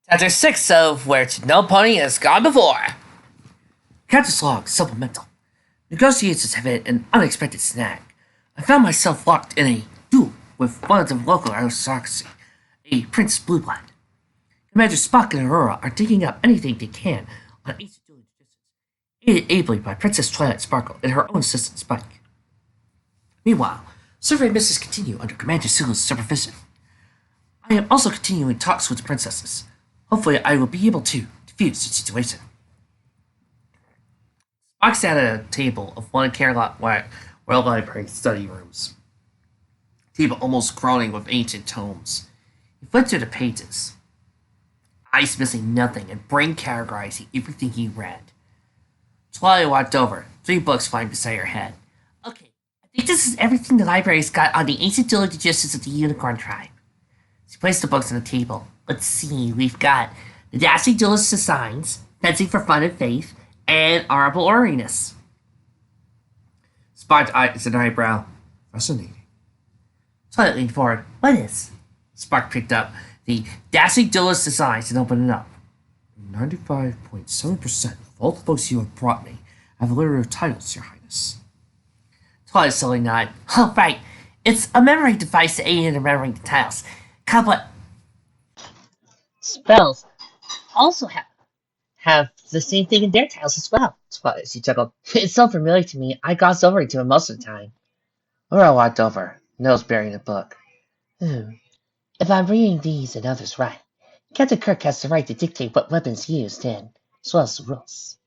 Chapter 6 of Where to No Pony Has Gone Before. Captain's log supplemental. Negotiations have had an unexpected snag. I found myself locked in a duel with one of the local aristocracy, a Prince Blueblood. Commander Spock and Aurora are digging up anything they can on ancient dueling traditions, aided ably by Princess Twilight Sparkle and her own assistant Spike. Meanwhile, survey missions continue under Commander Sulu's supervision. I am also continuing talks with the princesses. Hopefully, I will be able to defuse the situation. Spock sat at a table of one Carolot Royal Library study rooms. Table almost groaning with ancient tomes. He flipped through the pages, eyes missing nothing and brain categorizing everything he read. Twilight walked over, 3 books flying beside her head. Okay, I think this is everything the library's got on the ancient dueling traditions of the Unicorn tribe. She placed the books on the table. Let's see, we've got The Dashing Duelist Designs, Fencing for Fun and Faith, and Honorable Orriness. Spock eyes an eyebrow. Fascinating. Twilight leaned forward. What is? Spock picked up the Dashing Duelist Designs and opened it up. 95.7% of all the books you have brought me have literary titles, Your Highness. Twilight slowly nodded. Oh, right. It's a memory device to aid in remembering the titles. Complex spells also have the same thing in their titles as well. She chuckled. It's so familiar to me, I gloss over it most of the time. Laura walked over, nose burying the book. If I'm reading these and others right, Captain Kirk has the right to dictate what weapons used in, as well as the rules.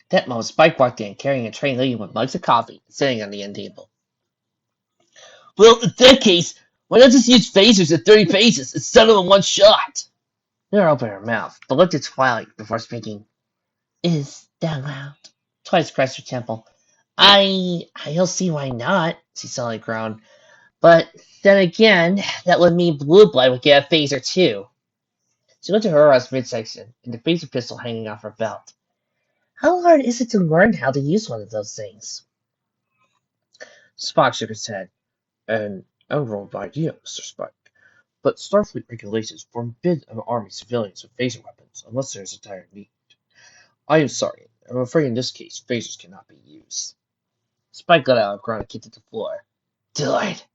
At that moment, Spike walked in, carrying a tray laden with mugs of coffee, sitting on the end table. Well, in that case, why not just use phasers at 30 paces and settle in one shot? Nora opened her mouth, but looked at Twilight before speaking. Is that allowed? Twilight scratched her temple. I don't see why not, she suddenly groaned. But then again, that would mean Blueblood would get a phaser too. She looked at Aurora's midsection and the phaser pistol hanging off her belt. How hard is it to learn how to use one of those things? Spock shook his head. An admirable idea, Mr. Spike. But Starfleet regulations forbid an army civilians with phaser weapons unless there is a dire need. I am sorry. I'm afraid in this case, phasers cannot be used. Spike got out of ground and kicked at the floor. Delight.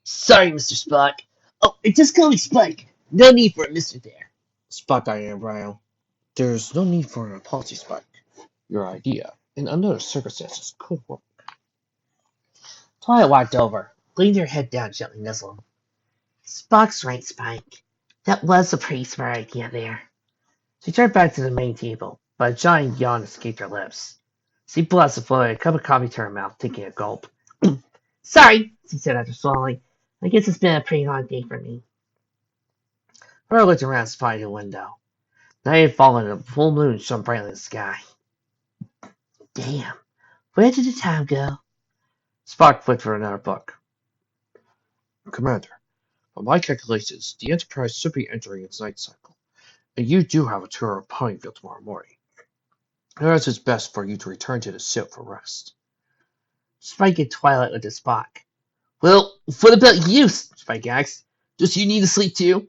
Sorry, Mr. Spock. Oh, just call me Spike. No need for a Mr. there. Spock eyed eyebrow. There's no need for an apology, Spike. Your idea, in other circumstances, could work. Twilight walked over, leaned her head down, gently nuzzling. Spock's right, Spike. That was a pretty smart idea there. She turned back to the main table, but a giant yawn escaped her lips. She blushed and floated a cup of coffee to her mouth, taking a gulp. Sorry, she said after swallowing. I guess it's been a pretty long day for me. Her looked around, spying the window. Night had fallen and a full moon shone brightly in the sky. Damn, where did the time go? Spock flipped for another book. Commander, by my calculations, the Enterprise should be entering its night cycle, and you do have a tour of Ponyville tomorrow morning. It is best for you to return to the ship for rest. Spike and Twilight looked at Spock. Well, what about you? Spike asked. Does you need to sleep too?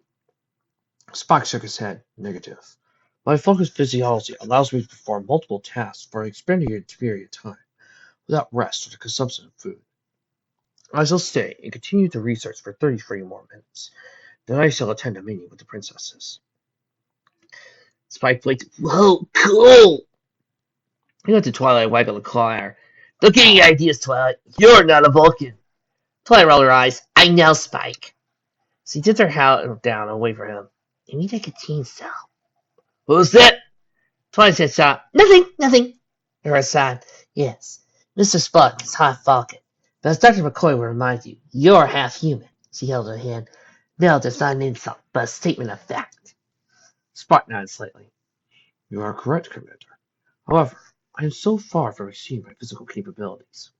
Spock shook his head. Negative. My focused physiology allows me to perform multiple tasks for an extended period of time, without rest or the consumption of food. I shall stay and continue to research for 33 more minutes. Then I shall attend a meeting with the princesses. Spike blinked. Whoa, cool! He looked at Twilight, wagging the claw at her. Don't get any ideas, Twilight. You're not a Vulcan. Twilight rolled her eyes. I know, Spike. She tipped her hat down and waited for him. You need like a teen cell. What was that? Twilight said, shot. Nothing. Her sighed. Yes, Mr. Spock is half Vulcan. But as Dr. McCoy will remind you, you're half human. She held her hand. No, that's not an insult, but a statement of fact. Spock nodded slightly. You are correct, Commander. However, I am so far from exceeding my physical capabilities.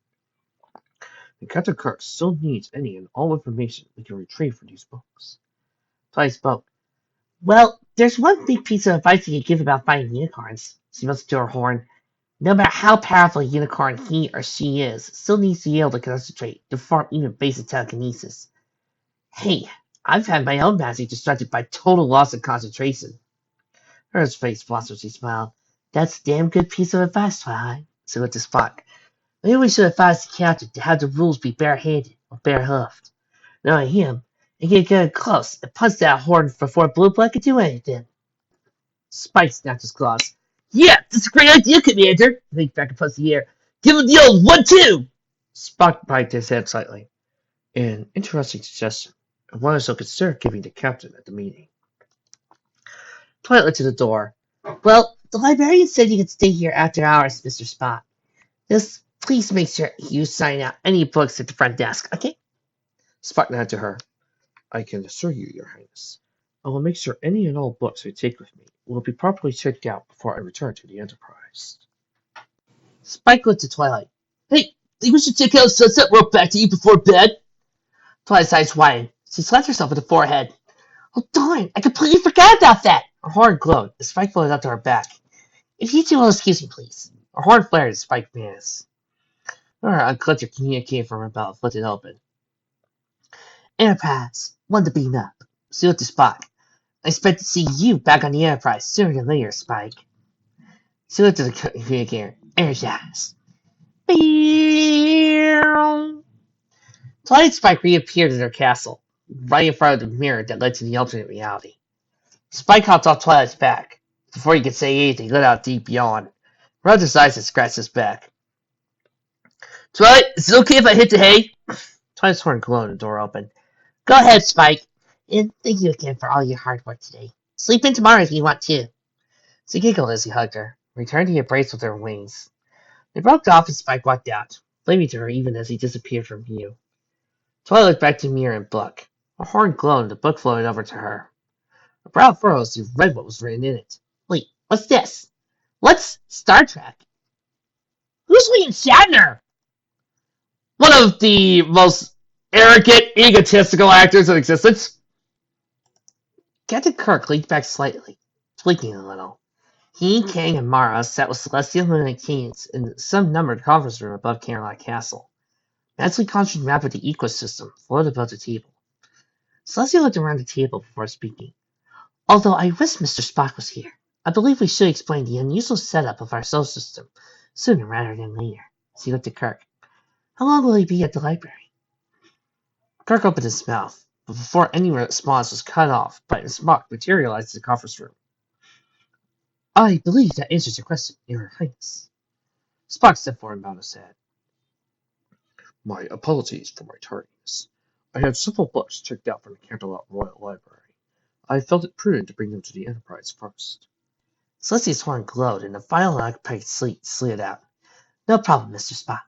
And Captain Kirk still needs any and all information we can retrieve from these books. Twilight spoke. Well, there's one big piece of advice you can give about fighting unicorns. She whistled to her horn. No matter how powerful a unicorn he or she is, still needs to be able to concentrate to perform even basic telekinesis. Hey, I've had my own magic distracted by total loss of concentration. Her face blossomed as she smiled. That's a damn good piece of advice, Twilight. So looked at Spock. Maybe we should advise the captain to have the rules be barehanded or bare-hoofed. Knowing him, and get close and punch that horn before Blue Blood could do anything. Spike snapped his claws. Yeah, that's a great idea, Commander. He leaned back and punched the air. Give him the old 1-2! Spock biked his head slightly. An interesting suggestion. I wanted to consider giving the captain at the meeting. Twilight went to the door. Well, the librarian said you could stay here after hours, Mr. Spock. Just please make sure you sign out any books at the front desk, okay? Spock nodded to her. I can assure you, Your Highness. I will make sure any and all books I take with me will be properly checked out before I return to the Enterprise. Spike looked to Twilight. Hey, think we should check out Sunset World back to eat before bed? Twilight's eyes widened. She slapped herself on the forehead. Oh, darn, I completely forgot about that! Her horn glowed as Spike floated up to her back. If you two will excuse me, please. Her horn flared as Spike vanished. Her unclipped her communicating from her belt, flipped it open. Enterprise, one to beam up. She looked to Spock. I expect to see you back on the Enterprise sooner than later, Spike. She looked at the communicator. Energize. Twilight Spike reappeared in her castle, right in front of the mirror that led to the alternate reality. Spike hopped off Twilight's back. Before he could say anything, he let out a deep yawn. Rubbed his eyes and scratched his back. Twilight, is it okay if I hit the hay? Twilight's horn glowed and the door opened. Go ahead, Spike. And thank you again for all your hard work today. Sleep in tomorrow if you want to. She giggled as he hugged her, returned the embrace with her wings. They broke off and Spike walked out, waving to her even as he disappeared from view. Twilight looked back to Mira and Buck. Her horn glowed and the book floated over to her. Her brow furrowed as she read what was written in it. Wait, what's this? What's Star Trek? Who's William Shatner? One of the most arrogant, egotistical actors in existence. Captain Kirk leaned back slightly, tweaking a little. He, Kang, and Mara sat with Celestial and Keynes in some numbered conference room above Caroline Castle. Mentally conscious map of the ecosystem floated above the table. Celestia looked around the table before speaking. Although I wish Mr. Spock was here, I believe we should explain the unusual setup of our solar system sooner rather than later. She looked at Kirk. How long will he be at the library? Kirk opened his mouth, but before any response was cut off by Spock materialized in the conference room. I believe that answers your question, Your Highness. Spock stepped forward and bowed his head. My apologies for my tardiness. I had several books checked out from the Canterlot Royal Library. I felt it prudent to bring them to the Enterprise first. Celestia's horn glowed and the final occupied seat slid out. No problem, Mr. Spock.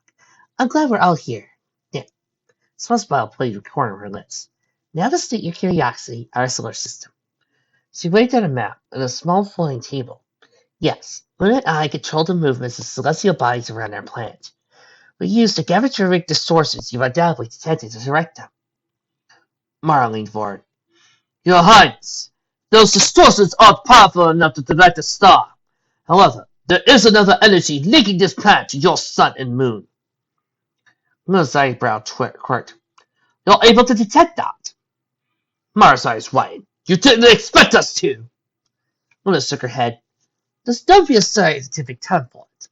I'm glad we're all here. Now, small smile played with the corner of her lips. Now to state your curiosity, our solar system. She waved at a map and a small floating table. Yes, Luna and I control the movements of celestial bodies around our planet. We use the gravitropic distortions you've undoubtedly detected to direct them. Mara leaned forward. Your Highness, those distortions aren't powerful enough to direct a star. However, there is another energy linking this planet to your sun and moon. Luna's eyebrow quirked. You're able to detect that? Mara's eyes widened. You didn't expect us to! Luna shook her head. There's no real scientific term for it.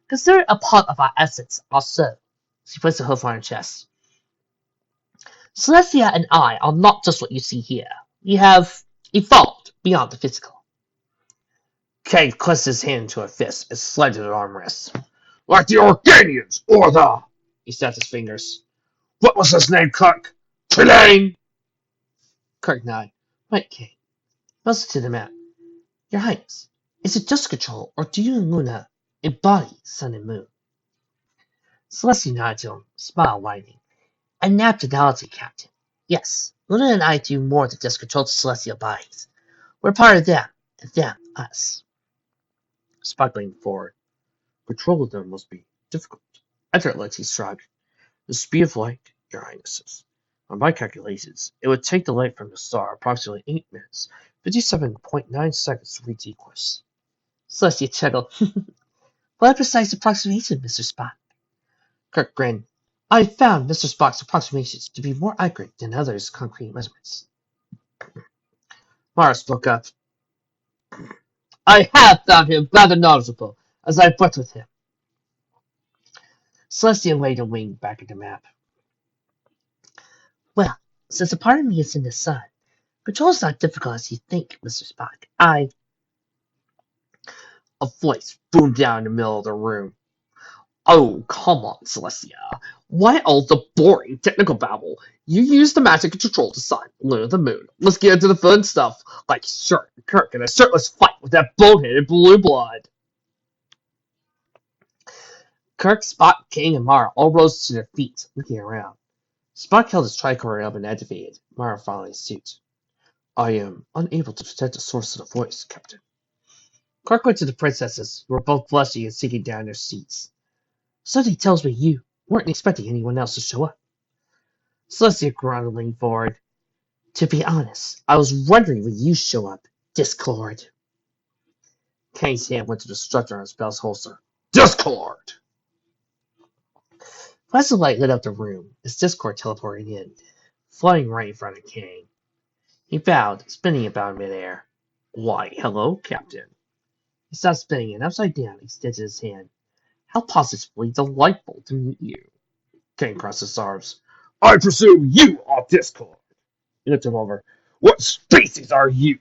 Consider it a part of our essence, also. She placed a hoof on her chest. Celestia and I are not just what you see here. We have evolved beyond the physical. Kang clenched his hand into a fist and slid to the armrest. Like the Organians, or the... He snapped his fingers. What was his name, Kirk? Trelane! Kirk nodded. Right, Kang. Listen to the map. Your Highness, is it just control, or do you and Luna embody sun and moon? Celestia nodded to him, smile widening. A napped analogy, Captain. Yes, Luna and I do more than just control the celestial bodies. We're part of them, and them, us. Spock leaned forward. Control of them must be difficult. Effortless, he shrugged. The speed of light, Your Highnesses. On my calculations, it would take the light from the star approximately 8 minutes, 57.9 seconds to reach Equus. Celestia chuckled. What a precise approximation, Mr. Spock. Kirk grinned. I found Mr. Spock's approximations to be more accurate than others' concrete measurements. Mara spoke up. I have found him rather knowledgeable, as I've worked with him. Celestia laid a wing back at the map. Well, since a part of me is in the sun, control's not difficult as you think, Mr. Spock. A voice boomed down in the middle of the room. Oh, come on, Celestia. Why all the boring technical babble? You use the magic to control the sun, moon, the moon. Let's get into the fun stuff, like Shirt, Kirk, and a shirtless fight with that boneheaded blue blood. Kirk, Spock, King, and Mara all rose to their feet, looking around. Spock held his tricorder up and activated, Mara following suit. I am unable to detect the source of the voice, Captain. Kirk went to the princesses, who were both blushing and sinking down in their seats. Something tells me you weren't expecting anyone else to show up. Celestia grounded and leaned forward. To be honest, I was wondering when you show up, Discord. Kang's hand went to the structure on his belt's holster. Discord! Flash of light lit up the room as Discord teleported in, flying right in front of Kang. He bowed, spinning about in midair. Why, hello, Captain. He stopped spinning and upside down extended his hand. How positively delightful to meet you. Kang crossed his arms. I presume you are Discord. He looked him over. What species are you?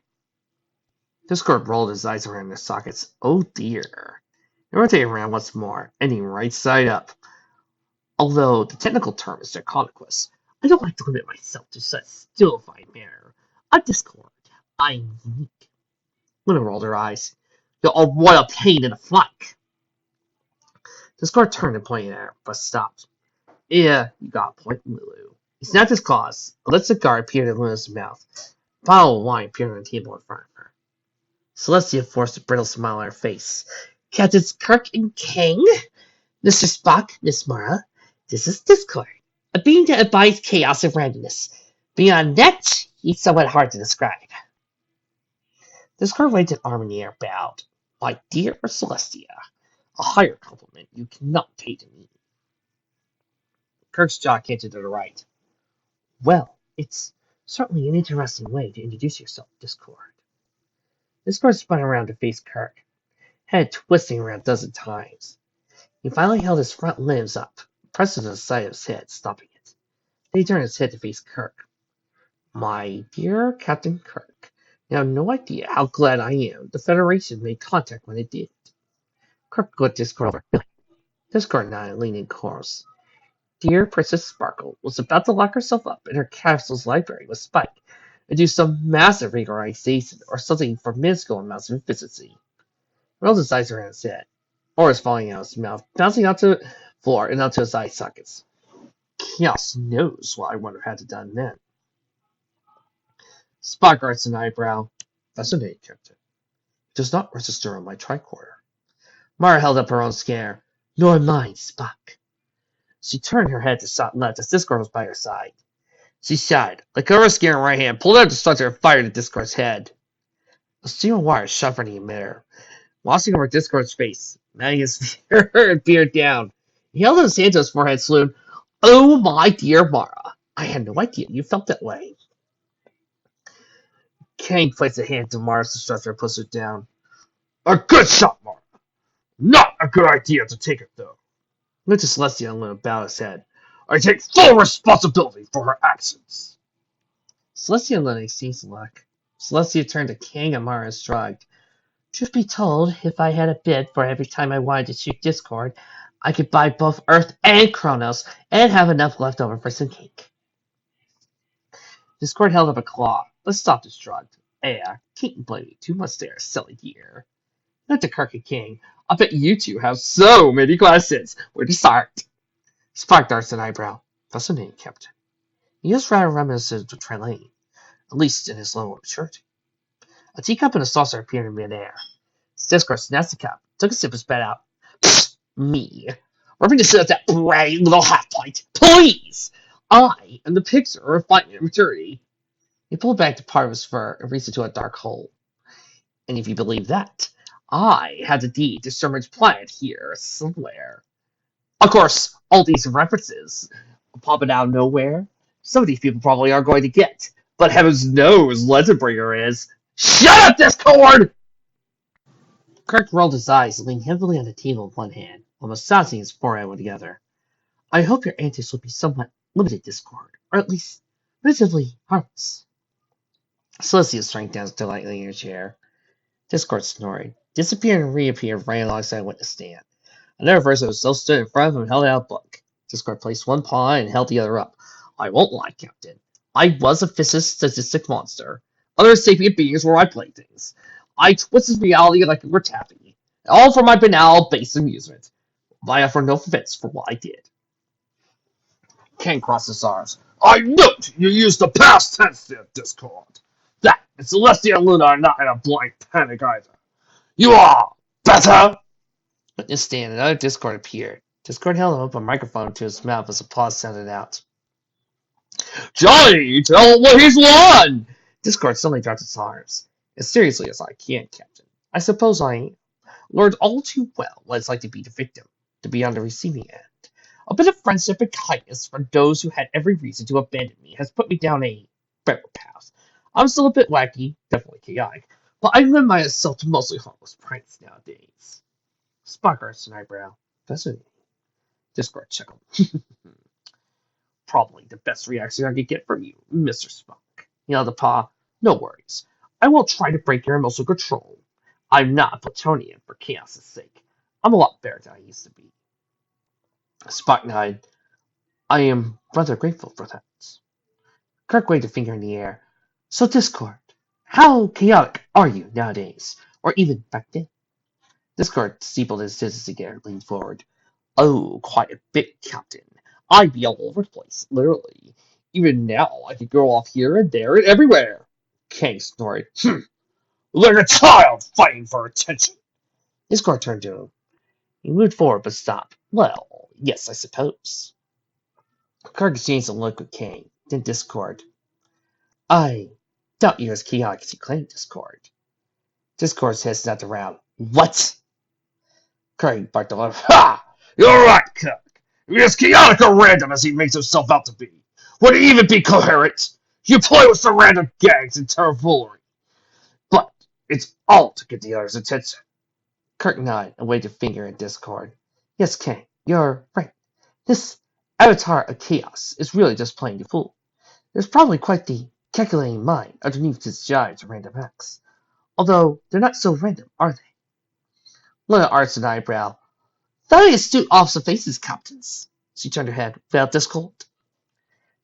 Discord rolled his eyes around their sockets. Oh dear. He rotated around once more, ending right side up. Although the technical term is Draconicus, I don't like to limit myself to such stilified manner. A Discord. I'm unique. Luna rolled her eyes. You're a royal pain in the flank. Discord turned and pointed at her, but stopped. Yeah, you got a point, Lulu. He snapped his claws. A lit cigar appeared in Luna's mouth. A bottle of wine appeared on the table in front of her. Celestia forced a brittle smile on her face. Captains Kirk and Kang? Mr. Spock, Miss Mara, this is Discord, a being that abides chaos and randomness. Beyond that, he's somewhat hard to describe. Discord waved an arm in the air, bowed. My dear Celestia, a higher compliment you cannot pay to me. Kirk's jaw canted to the right. Well, it's certainly an interesting way to introduce yourself, Discord. Discord spun around to face Kirk, head twisting around a dozen times. He finally held his front limbs up, pressed it to the side of his head, stopping it. Then he turned his head to face Kirk. My dear Captain Kirk, you have no idea how glad I am the Federation made contact when it did. Kirk looked Discord over. Really? Discord nodded, leaning close. Dear Princess Sparkle was about to lock herself up in her castle's library with Spike and do some massive reorganization or something for minuscule amounts of efficiency. He rolled his eyes around his head. Auras falling out of his mouth, bouncing onto the floor and onto his eye sockets. Chaos knows what I wonder had it done then. Spock arched an eyebrow. Fascinating, Captain. It does not register on my tricorder. Mara held up her own scanner. Nor mine, Spock. She turned her head to shot left as Discord was by her side. She shied, let go of her scanner right hand, pulled out the structure and fired at Discord's head. A steel wire shot from the emitter, washing over Discord's face, matting his beard down. He held his hand to his forehead, slewed. Oh, my dear Mara, I had no idea you felt that way. Kang placed a hand to Mara's structure and pushed it down. A good shot, Mara. Not a good idea to take it, though. Looked to Celestia and Luna bowed his head. I take full responsibility for her actions. Celestia and Luna exchanged a look. Celestia turned to Kang and Mara and shrugged. Truth be told, if I had a bid for every time I wanted to shoot Discord, I could buy both Earth and Kronos and have enough left over for some cake. Discord held up a claw, but stopped and shrugged. Can't blame you too much there, silly dear. Looked at Kirk and King. I bet you two have so many questions. Where to start? Spock darts an eyebrow. Fascinating, Captain. He is rather reminiscent of Trelane, at least in his level of maturity. A teacup and a saucer appeared in midair. Discord snatched the cup, took a sip and spat out. Me. Reminiscent of that bragging little half-pint. Please! I am the picture of refinement and maturity. He pulled back the part of his fur and reached into a dark hole. And if you believe that, I had the deed to Sherman's planet here somewhere. Of course, all these references popping out of nowhere. Some of these people probably aren't going to get, but heavens knows Legendbringer is. Shut up, Discord! Kirk rolled his eyes and leaned heavily on the table with one hand, while massaging his forehead with the other. I hope your antics will be somewhat limited, Discord, or at least relatively harmless. Celestia shrank down delightedly in her chair. Discord snored, disappeared and reappeared right alongside witness stand. Another person still stood in front of him and held out a book. Discord placed one paw and held the other up. I won't lie, Captain. I was a physicist statistic monster. Other sapient beings were my playthings. I twisted reality like a were taffy. All for my banal, base amusement. I offer no offense for what I did. Ken crossed his arms. I note you used the past tense there, Discord. That and Celestia and Luna are not in a blind panic either. You are better! But instant, another Discord appeared. Discord held up a microphone to his mouth as applause sounded out. Johnny, tell him what he's won! Discord suddenly dropped its arms. As seriously as I can, Captain. I suppose I learned all too well what it's like to be the victim, to be on the receiving end. A bit of friendship and kindness from those who had every reason to abandon me has put me down a better path. I'm still a bit wacky, definitely chaotic, but I limit myself to mostly harmless pranks nowadays. Spock arched an eyebrow. Fascinating. Discord chuckled. Probably the best reaction I could get from you, Mr. Spock. He held a paw. No worries. I won't try to break your emotional control. I'm not a Plutonian for chaos' sake. I'm a lot better than I used to be. Spock nodded. I am rather grateful for that. Kirk waved a finger in the air. So, Discord, how chaotic are you nowadays? Or even back then? Discord steepled his scissors again and leaned forward. Oh, quite a bit, Captain. I'd be all over the place, literally. Even now, I could go off here and there and everywhere. Kang snorted. Like a child fighting for attention. Discord turned to him. He moved forward but stopped. Well, yes, I suppose. Kirk exchanged a look with Kang, then Discord. I doubt you're as chaotic as you claim, Discord. Discord's head snapped around. What? Kirk barked aloud. Ha! You're right, Kirk. If you're as chaotic or random as he makes himself out to be, would he even be coherent? You play with some random gags and tomfoolery. But it's all to get the other's attention. Kirk nodded and waved a finger at Discord. Yes, Kang, you're right. This avatar of chaos is really just playing the fool. There's probably quite the calculating mind underneath his giants of random acts. Although they're not so random, are they? Luna arched an eyebrow. Very astute observations, captains. She turned her head. Without Discord?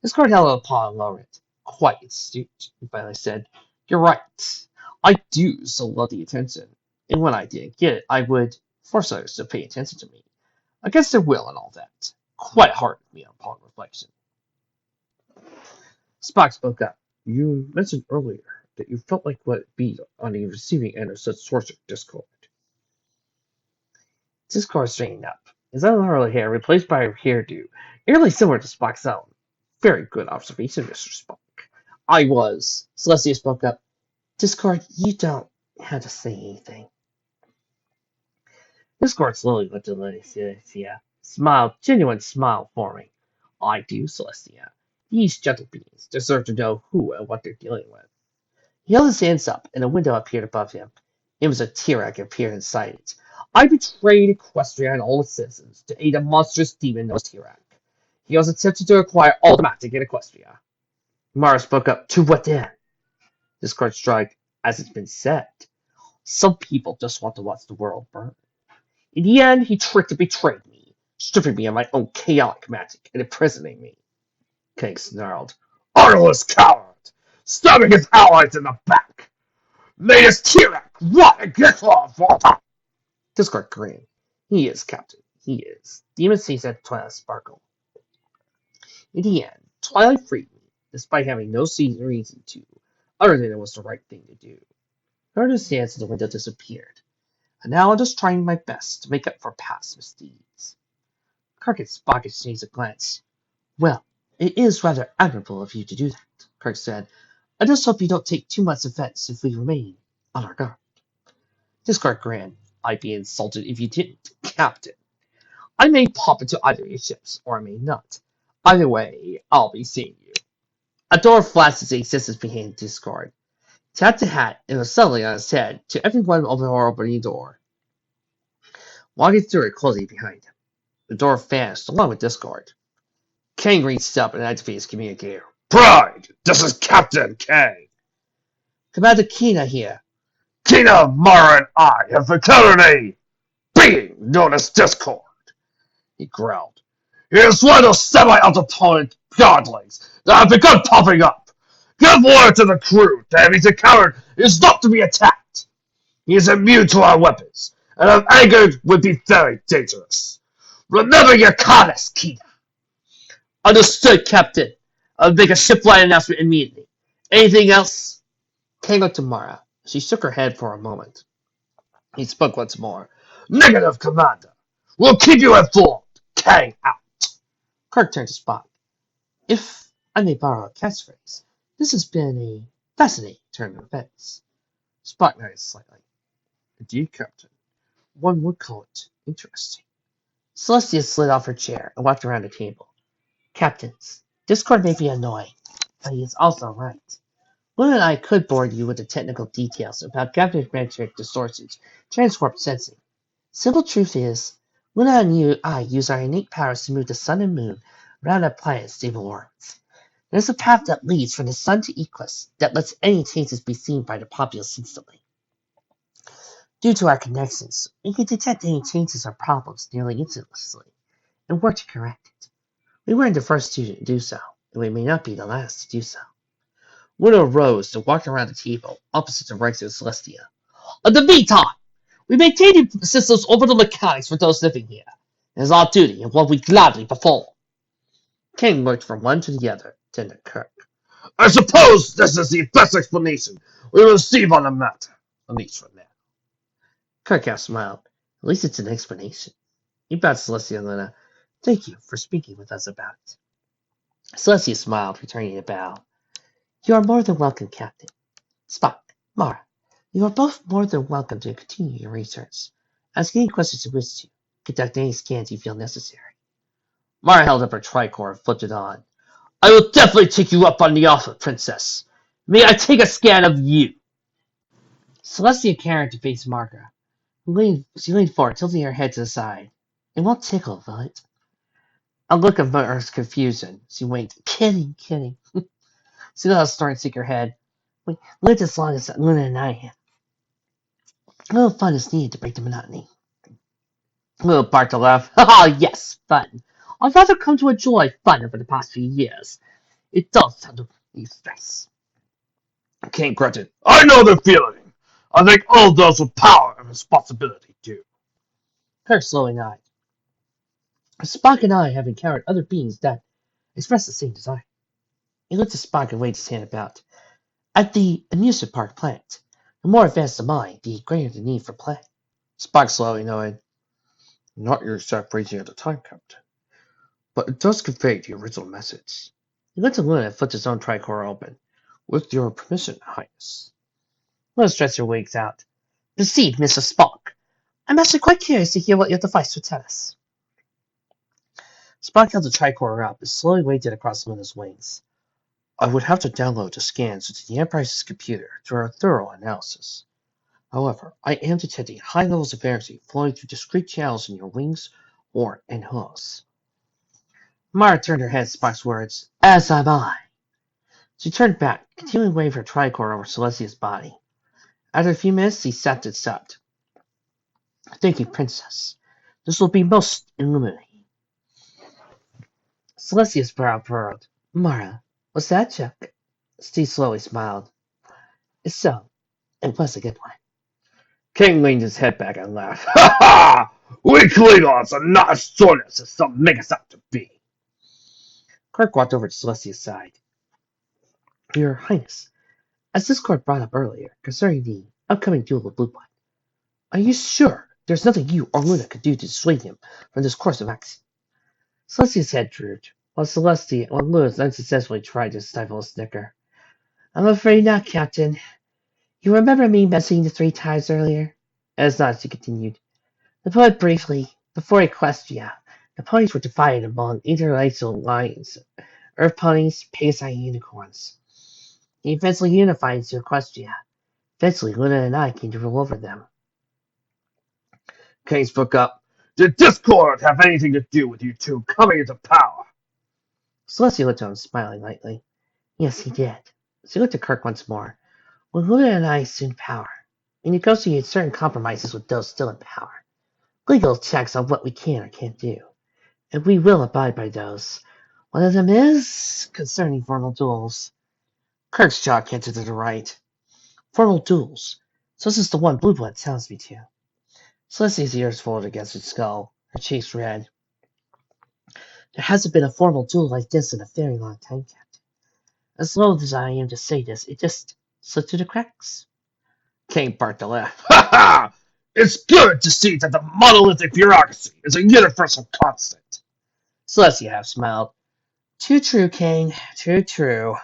Discord held a paw and lowered it. Quite astute, he finally said. You're right. I do so love the attention. And when I didn't get it, I would force others to pay attention to me. Against their will and all that. Quite hard with me upon reflection. Spock spoke up. You mentioned earlier that you felt like what it'd be on the receiving end of such torture, Discord. Discord straightened up. His unruly hair replaced by a hairdo, eerily similar to Spock's own. Very good observation, Mr. Spock. I was. Celestia spoke up. Discord, you don't have to say anything. Discord slowly looked at Celestia. Smiled, genuine smile forming. I do, Celestia. These gentle beings deserve to know who and what they're dealing with. He held his hands up, and a window appeared above him. It was a Tirak that appeared inside it. I betrayed Equestria and all its citizens to aid a monstrous demon known as Tirak. He was attempting to acquire all the magic in Equestria. Mara spoke up. To what end? Discord struck. As it's been said, some people just want to watch the world burn. In the end, he tricked and betrayed me, stripping me of my own chaotic magic and imprisoning me. Kang snarled. Artless coward! Stabbing his allies in the back! Made his Tirak rot and get off! Discord grinned. He is, Captain. He is. Demon sees at Twilight sparkle. In the end, Twilight freed me, despite having no reason to, other than it was the right thing to do. Her stance in the window disappeared, and now I'm just trying my best to make up for past misdeeds. Kirk and Spock exchanged a glance. Well, it is rather admirable of you to do that, Kirk said. I just hope you don't take too much offense if we remain on our guard. Discord grinned. I'd be insulted if you didn't, Captain. I may pop into either of your ships, or I may not. Either way, I'll be seeing you. A door flashed as he assisted behind Discord. Tapped the hat and was suddenly on his head to everyone of the opening door. walking through it closely behind him. The door vanished along with Discord. Kang reached up and activated his communicator. Pride, this is Captain Kang. Commander Kina here. Kina, Mara, and I have encountered a being known as Discord, he growled. He is one of those semi-autopotent godlings that have begun popping up. Give word to the crew that if he's encountered, he is not to be attacked. He is immune to our weapons, and if angered would be very dangerous. Remember your comments, Kina. Understood, Captain. I'll make a shipwide announcement immediately. Anything else? Kang looked to Mara. She shook her head for a moment. He spoke once more. Negative, Commander. We'll keep you informed. Kang out. Kirk turned to Spock. If I may borrow a catchphrase, this has been a fascinating turn of events. Spock nodded slightly. Indeed, Captain. One would call it interesting. Celestia slid off her chair and walked around the table. Captains, Discord may be annoying, but he is also right. Luna and I could bore you with the technical details about gravimetric distortions, transwarp sensing. Simple truth is, Luna and I use our innate powers to move the sun and moon around a planet's stable orbits. There's a path that leads from the sun to Equus that lets any changes be seen by the populace instantly. Due to our connections, we can detect any changes or problems nearly instantly and work to correct it. We weren't the first to do so, and we may not be the last to do so. Luna rose to walk around the table opposite the ranks of Celestia. In the meantime, we maintain the system's orbital mechanics for those living here. It is our duty and what we gladly perform. Kang looked from one to the other, then to Kirk. I suppose this is the best explanation we will receive on the matter, at least for now. Kirk half smiled. At least it's an explanation. He bowed to Celestia and Luna. Thank you for speaking with us about it. Celestia smiled, returning a bow. You are more than welcome, Captain. Spock, Mara, you are both more than welcome to continue your research. Ask any questions you wish to. Conduct any scans you feel necessary. Mara held up her tricorder and flipped it on. I will definitely take you up on the offer, Princess. May I take a scan of you? Celestia carried to face Marga. She leaned forward, tilting her head to the side. It won't tickle, will it? A look of Mara's confusion. She winked. Kidding. She let us start and shake her head. We lived as long as Luna and I have. A little fun is needed to break the monotony. Little barked a laugh. Yes, fun. I've rather come to enjoy fun over the past few years. It does sound to relieve stress. Kang grunted. I know the feeling. I think all those with power and responsibility do. Kirk slowly nodded. Spock and I have encountered other beings that express the same desire. He looked at Spock and waved his hand about. At the amusement park planet, the more advanced the mind, the greater the need for play. Spock slowly nodded. Not your exact phrasing at the time, Captain. But it does convey the original message. He looked at Luna and flipped his own tricorder open. With your permission, Highness. Luna stretched her wings out. Proceed, Mr. Spock. I'm actually quite curious to hear what your device will tell us. Spock held the tricorder up and slowly waved it across Luna's wings. I would have to download the scans into the Empire's computer for a thorough analysis. However, I am detecting high levels of energy flowing through discrete channels in your wings, horn, and hooves. Mara turned her head at Spock's words. As am I. She turned back, continuing to wave her tricorder over Celestia's body. After a few minutes, she sat and stopped. Thank you, Princess. This will be most illuminating. Celestia's brow furrowed. Mara, was that a joke? Steve slowly smiled. If so, it was a good one. Kang leaned his head back and laughed. Ha ha! We Klingons are not as joyous as some make us out to be. Kirk walked over to Celestia's side. Your Highness, as Discord brought up earlier concerning the upcoming duel with Blue Blood, are you sure there's nothing you or Luna could do to dissuade him from this course of action? Celestia's head drooped, while Luna unsuccessfully tried to stifle a snicker. I'm afraid not, Captain. You remember me mentioning the 3 times earlier? As not, she continued. To put it briefly, before Equestria, the ponies were divided among interracial lines, Earth ponies, Pegasus, and unicorns. He eventually unified into Equestria. Eventually, Luna and I came to rule over them. Kang spoke up. Did Discord have anything to do with you two coming into power? Celestia looked at him, smiling lightly. Yes, he did. She looked at Kirk once more. When Luna and I assumed power, we negotiated certain compromises with those still in power. Legal checks on what we can or can't do. And we will abide by those. One of them is concerning formal duels. Kirk's jaw canted to the right. Formal duels. So this is the one Blue Blood tells me to. Celestia's ears folded against her skull, her cheeks red. There hasn't been a formal duel like this in a very long time, Captain. As loath as I am to say this, it just slipped through the cracks. Kane barked a laugh. Ha ha! It's good to see that the monolithic bureaucracy is a universal constant. Celestia half smiled. Too true, Kane. Too true.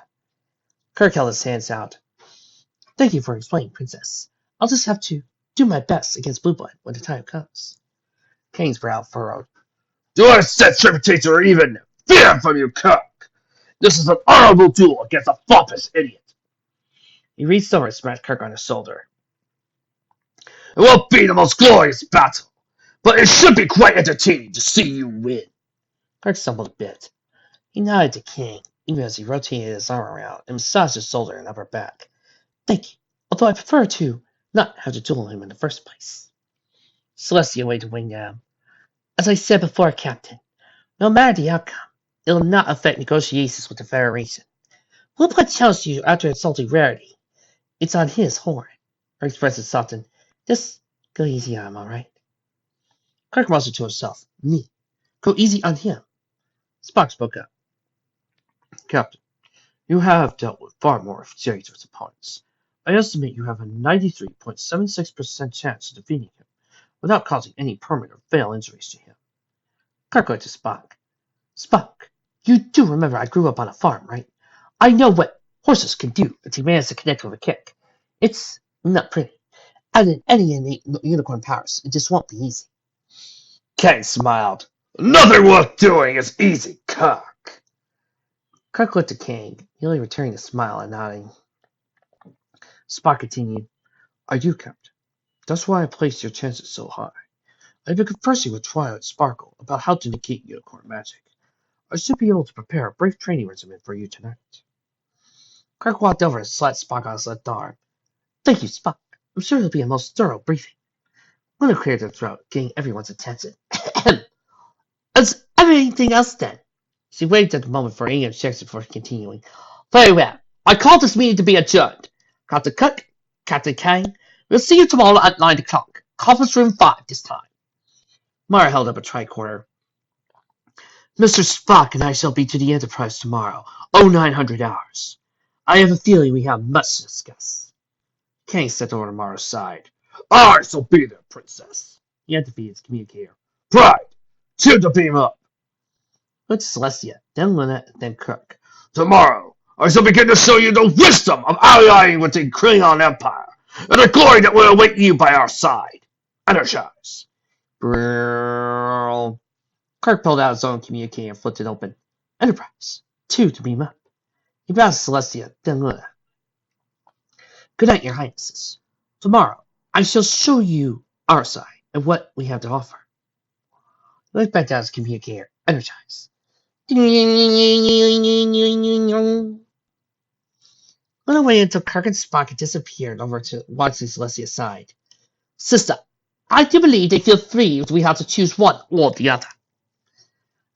Kirk held his hands out. Thank you for explaining, Princess. I'll just have to do my best against Blue Blood when the time comes. Kane's brow furrowed. Do I sense trepidation or even fear from you, Kirk? This is an honorable duel against a pompous idiot. He reached over and smacked Kirk on the shoulder. It won't be the most glorious battle, but it should be quite entertaining to see you win. Kirk stumbled a bit. He nodded to Kane, even as he rotated his arm around and massaged his shoulder and upper back. Thank you, although I prefer to not have to duel him in the first place. Celestia waved a wing down. As I said before, Captain, no matter the outcome, it will not affect negotiations with the Federation. Blue Blood tells you after insulting Rarity. It's on his horn. Her expression softened. Just go easy on him, all right? Kirk mustered to himself. Me? Go easy on him. Spock spoke up. Captain, you have dealt with far more of Jazer's opponents. I estimate you have a 93.76% chance of defeating him without causing any permanent or fatal injuries to him. Kirk looked at Spock. Spock, you do remember I grew up on a farm, right? I know what horses can do if they manage to connect with a kick. It's not pretty. Add any innate unicorn powers, it just won't be easy. Kane smiled. Nothing worth doing is easy, Kirk. Kirk looked at Kane, nearly returning the smile and nodding. Spock continued. I do, Captain. That's why I placed your chances so high. I've been conversing with Twilight Sparkle about how to negate unicorn magic. I should be able to prepare a brief training regimen for you tonight. Kirk walked over and slapped Spock on his left arm. Thank you, Spock. I'm sure it'll be a most thorough briefing. Luna cleared her throat, getting everyone's attention. As everything else then. She waited at the moment for any objection before continuing. Very well. I call this meeting to be adjourned. Captain Cook, Captain Kane, we'll see you tomorrow at 9 o'clock. Conference room 5 this time. Mara held up a tricorder. Mr. Spock and I shall be to the Enterprise tomorrow, 0900 hours. I have a feeling we have much to discuss. Kane stepped over to Mara's side. I shall be there, Princess. He had to be his communicator. Pride, tune to beam up. Looked to Celestia, then Luna, then Kirk. Tomorrow, I shall begin to show you the wisdom of allying with the Klingon Empire, and the glory that will await you by our side. Energize. Brrrr. Kirk pulled out his own communicator and flipped it open. Enterprise. 2 to beam up. He bowed to Celestia, then Luna. Good night, Your Highnesses. Tomorrow, I shall show you our side and what we have to offer. He looked back down his communicator. Energize. Luna waited until Kirk and Spock had disappeared over to watching Celestia's side. Sister, I do believe they feel free if we have to choose one or the other.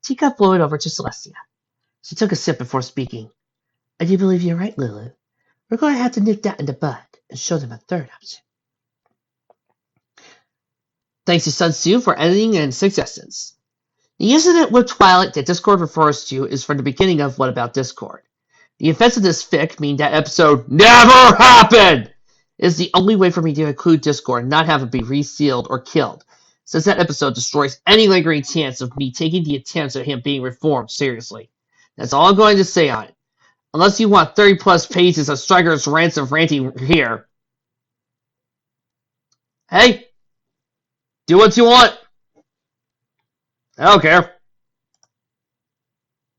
Teacup blew it over to Celestia. She took a sip before speaking. I do believe you're right, Lulu. We're going to have to nip that in the bud and show them a third option. Thanks to Sun Tzu for editing and suggestions. The incident with Twilight that Discord refers to is from the beginning of What About Discord. The events of this fic mean that episode NEVER HAPPENed! Is the only way for me to include Discord and not have it be resealed or killed, since that episode destroys any lingering chance of me taking the attempts at him being reformed seriously. That's all I'm going to say on it. Unless you want 30 plus pages of Striker's ransom ranting here. Hey! Do what you want! I don't care.